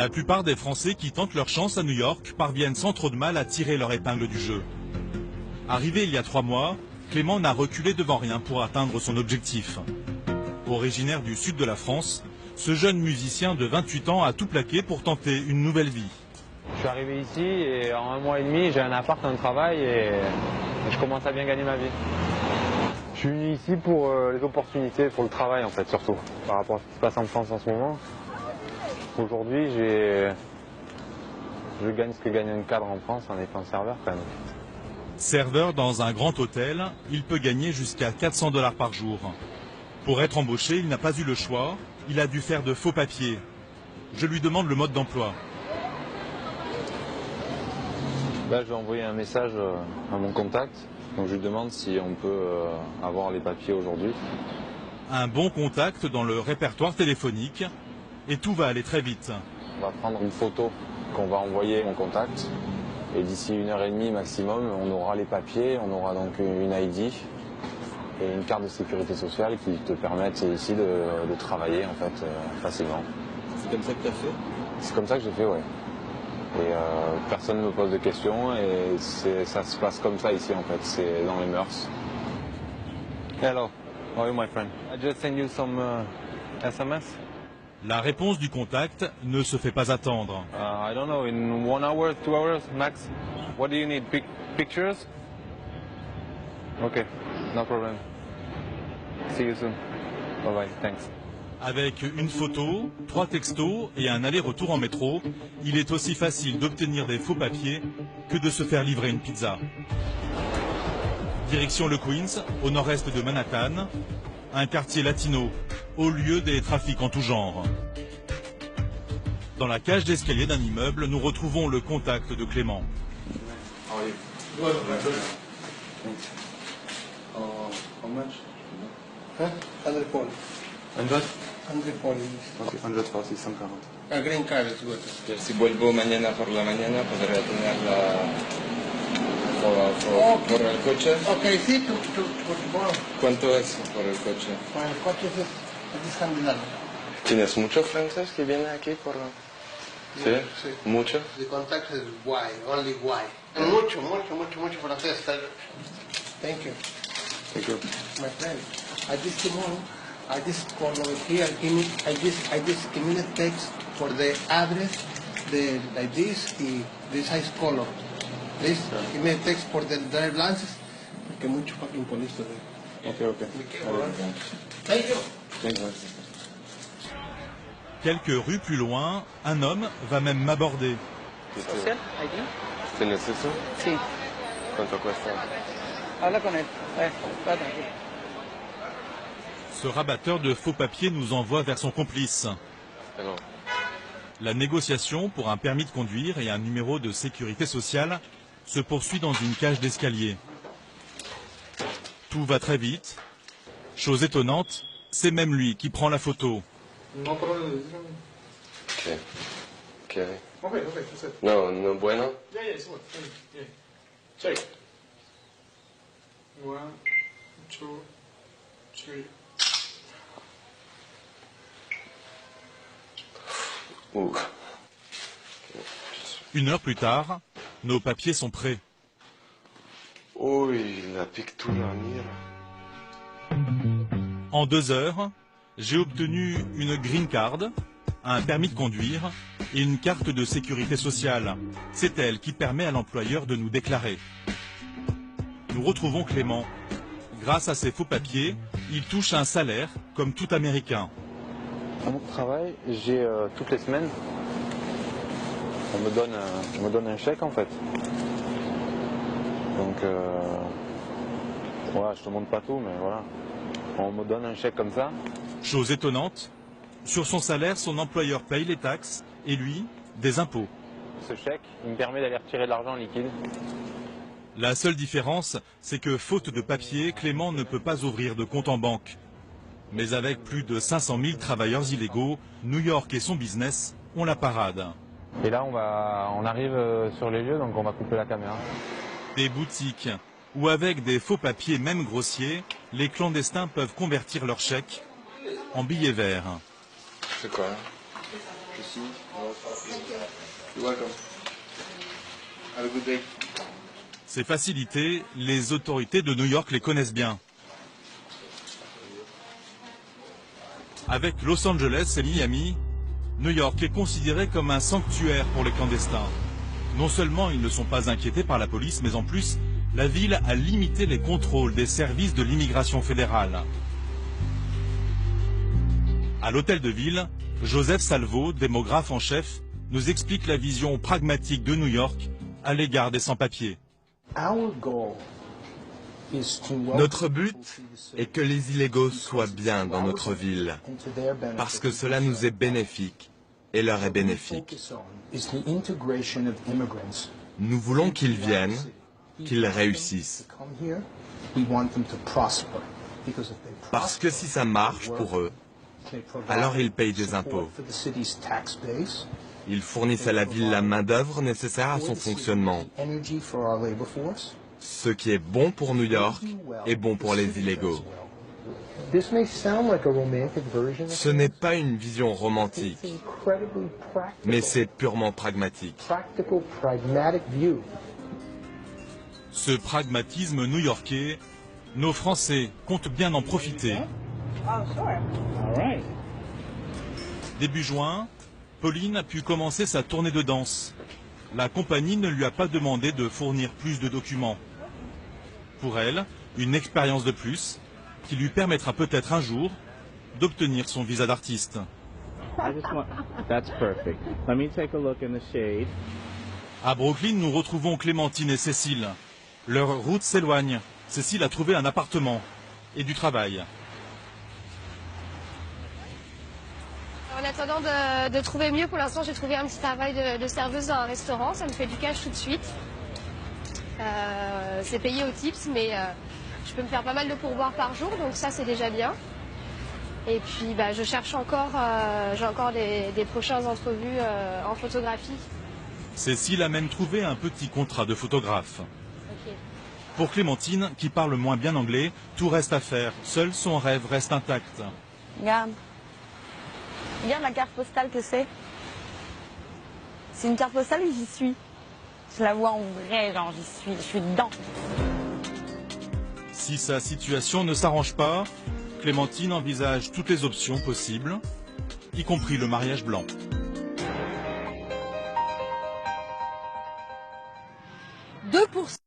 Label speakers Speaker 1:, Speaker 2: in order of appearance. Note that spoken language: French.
Speaker 1: La plupart des Français qui tentent leur chance à New York parviennent sans trop de mal à tirer leur épingle du jeu. Arrivé il y a 3 mois, Clément n'a reculé devant rien pour atteindre son objectif. Originaire du sud de la France, ce jeune musicien de 28 ans a tout plaqué pour tenter une nouvelle vie.
Speaker 2: Je suis arrivé ici et en 1 mois et demi, j'ai un appart, un travail et je commence à bien gagner ma vie. Je suis venu ici pour les opportunités, pour le travail en fait surtout, par rapport à ce qui se passe en France en ce moment. Aujourd'hui, je gagne ce que gagne un cadre en France en étant serveur quand même.
Speaker 1: Serveur dans un grand hôtel, il peut gagner jusqu'à 400 $ par jour. Pour être embauché, il n'a pas eu le choix, il a dû faire de faux papiers. Je lui demande le mode d'emploi.
Speaker 2: Là, je vais envoyer un message à mon contact, donc je lui demande si on peut avoir les papiers aujourd'hui.
Speaker 1: Un bon contact dans le répertoire téléphonique et tout va aller très vite.
Speaker 2: On va prendre une photo qu'on va envoyer à mon contact et d'ici 1h30 maximum, on aura les papiers, on aura donc une ID et une carte de sécurité sociale qui te permettent ici de travailler en fait facilement.
Speaker 3: C'est comme ça que tu as fait?
Speaker 2: C'est comme ça que j'ai fait, ouais. Et personne ne me pose de questions et ça se passe comme ça ici en fait, c'est dans les mœurs. Hello, how are you my friend? I just send you some SMS.
Speaker 1: La réponse du contact ne se fait pas attendre.
Speaker 2: I don't know, in 1 hour, 2 hours max. What do you need? Pictures? Okay, no problem. See you soon. Bye bye, thanks.
Speaker 1: Avec une photo, 3 textos et un aller-retour en métro, il est aussi facile d'obtenir des faux papiers que de se faire livrer une pizza. Direction le Queens, au nord-est de Manhattan, un quartier latino, au lieu des trafics en tout genre. Dans la cage d'escalier d'un immeuble, nous retrouvons le contact de Clément.
Speaker 3: How much?
Speaker 4: 140.
Speaker 3: 100?
Speaker 4: 140.
Speaker 3: Ok, 140, 140.
Speaker 4: A green card is good.
Speaker 3: Si vuelvo mañana por la mañana, podré tener por el coche.
Speaker 4: Okay, sí, to tomorrow.
Speaker 3: ¿Cuánto es por el coche?
Speaker 4: Para el coche es $100.
Speaker 3: ¿Tienes muchos franceses que vienen aquí por...? ¿Sí?
Speaker 4: Sí.
Speaker 3: ¿Mucho?
Speaker 4: The contact is why, only why. Mucho francés. Thank you,
Speaker 3: Thank you.
Speaker 4: my friend. I just call over here. I just give me the text for the address, like this size color. Please give me a text for the drive license, porque mucho fucking police today.
Speaker 3: Ok.
Speaker 4: Thank you.
Speaker 3: Thank you.
Speaker 1: Quelques rues plus loin, un homme va même m'aborder.
Speaker 5: ¿Social? ¿Aquí?
Speaker 3: ¿Tienes eso?
Speaker 5: Sí.
Speaker 3: ¿Cuánto cuesta?
Speaker 5: Habla con él. Va tranquilo.
Speaker 1: Ce rabatteur de faux papiers nous envoie vers son complice.
Speaker 3: Alors,
Speaker 1: La négociation pour un permis de conduire et un numéro de sécurité sociale se poursuit dans une cage d'escalier. Tout va très vite. Chose étonnante, c'est même lui qui prend la photo.
Speaker 4: No problem.
Speaker 3: ¿qué?
Speaker 4: Okay, that's it.
Speaker 3: No bueno.
Speaker 4: Yeah, it's good. Yeah. Check. 1, 2, 3.
Speaker 3: Ouh.
Speaker 1: 1 heure plus tard, nos papiers sont prêts.
Speaker 3: Uy, la pictura, mira.
Speaker 1: En 2 heures, j'ai obtenu une green card, un permis de conduire et une carte de sécurité sociale. C'est elle qui permet à l'employeur de nous déclarer. Nous retrouvons Clément. Grâce à ses faux papiers, il touche un salaire comme tout Américain.
Speaker 2: À mon travail, j'ai toutes les semaines, on me donne un chèque en fait. Donc voilà, je te montre pas tout, mais voilà. On me donne un chèque comme ça.
Speaker 1: Chose étonnante, sur son salaire, son employeur paye les taxes et lui, des impôts.
Speaker 2: Ce chèque, il me permet d'aller retirer de l'argent liquide.
Speaker 1: La seule différence, c'est que faute de papier, Clément ne peut pas ouvrir de compte en banque. Mais avec plus de 500 000 travailleurs illégaux, New York et son business ont la parade.
Speaker 2: Et là, on arrive sur les lieux, donc on va couper la caméra.
Speaker 1: Des boutiques où avec des faux papiers même grossiers, les clandestins peuvent convertir leurs chèques en billets verts.
Speaker 3: C'est quoi? Je signe. You're welcome. Have a good day.
Speaker 1: Ces facilités, les autorités de New York les connaissent bien. Avec Los Angeles et Miami, New York est considéré comme un sanctuaire pour les clandestins. Non seulement ils ne sont pas inquiétés par la police, mais en plus, la ville a limité les contrôles des services de l'immigration fédérale. À l'hôtel de ville, Joseph Salvo, démographe en chef, nous explique la vision pragmatique de New York à l'égard des sans-papiers.
Speaker 6: Notre but est que les illégaux soient bien dans notre ville, parce que cela nous est bénéfique et leur est bénéfique. Nous voulons qu'ils viennent, qu'ils réussissent. Parce que si ça marche pour eux, alors ils payent des impôts. Ils fournissent à la ville la main-d'œuvre nécessaire à son fonctionnement. Ce qui est bon pour New York est bon pour les illégaux. Ce n'est pas une vision romantique, mais c'est purement pragmatique.
Speaker 1: Ce pragmatisme new-yorkais, nos Français comptent bien en profiter. Début juin, Pauline a pu commencer sa tournée de danse. La compagnie ne lui a pas demandé de fournir plus de documents. Pour elle, une expérience de plus qui lui permettra peut-être un jour d'obtenir son visa d'artiste. À Brooklyn, nous retrouvons Clémentine et Cécile. Leur route s'éloigne. Cécile a trouvé un appartement et du travail.
Speaker 7: En attendant de trouver mieux, pour l'instant j'ai trouvé un petit travail de serveuse dans un restaurant, ça me fait du cash tout de suite. C'est payé au tips, mais je peux me faire pas mal de pourboires par jour, donc ça c'est déjà bien. Et puis je cherche encore, j'ai encore des prochaines entrevues en photographie.
Speaker 1: Cécile a même trouvé un petit contrat de photographe.
Speaker 7: Okay.
Speaker 1: Pour Clémentine, qui parle moins bien anglais, tout reste à faire. Seul son rêve reste intact.
Speaker 8: Regarde. Regarde la carte postale que c'est. C'est une carte postale et j'y suis. Je la vois en vrai, genre je suis dedans.
Speaker 1: Si sa situation ne s'arrange pas, Clémentine envisage toutes les options possibles, y compris le mariage blanc.